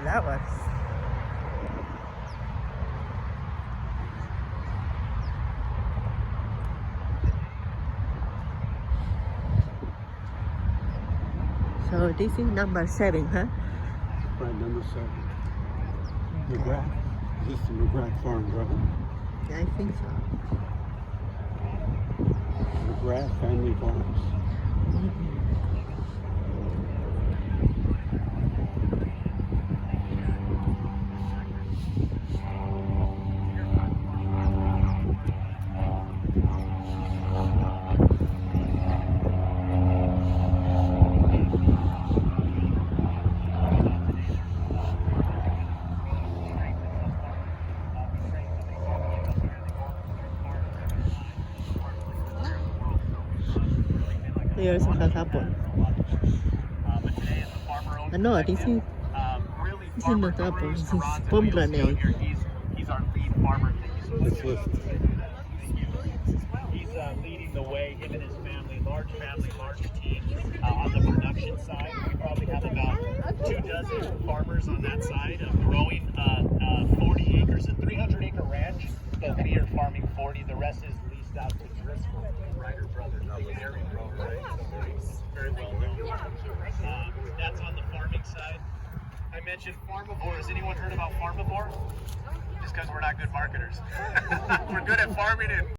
flowers. So this is number 7, huh? Right, number 7. McGrath. Is this the McGrath farm, brother? I think so. McGrath family farms. Here's a apple. No, this is not apple. This is pomegranate. He's our lead farmer. It's listed. He's leading the way, him and his family, large team. On the production side, we probably have about 24 farmers on that side, growing 40 acres, a 300-acre ranch, but we are farming 40. The rest is leased out to Driscoll, Ryder Brothers, the dairy grower, right? So very well known. That's on the farming side. I mentioned farmivore. Has anyone heard about farmivore? Just because we're not good marketers. We're good at farming and